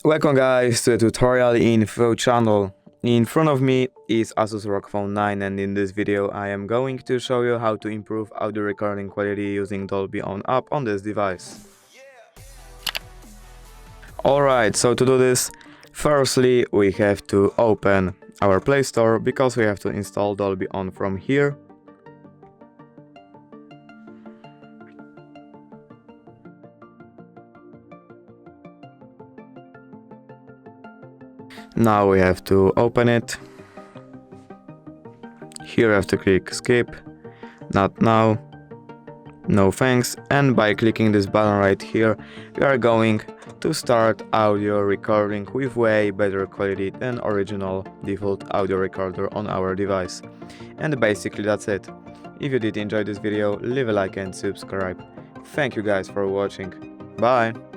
Welcome guys to the tutorial info channel. In front of me is ASUS ROG Phone 9, and in this video I am going to show you how to improve audio recording quality using Dolby On app on this device. Alright, so to do this, firstly we have to open our Play Store because we have to install Dolby On from here. Now we have to open it. Here I have to click skip, not now, no thanks, and by clicking this button right here we are going to start audio recording with way better quality than original default audio recorder on our device. And basically that's it. If you did enjoy this video, leave a like and subscribe. Thank you guys for watching. Bye!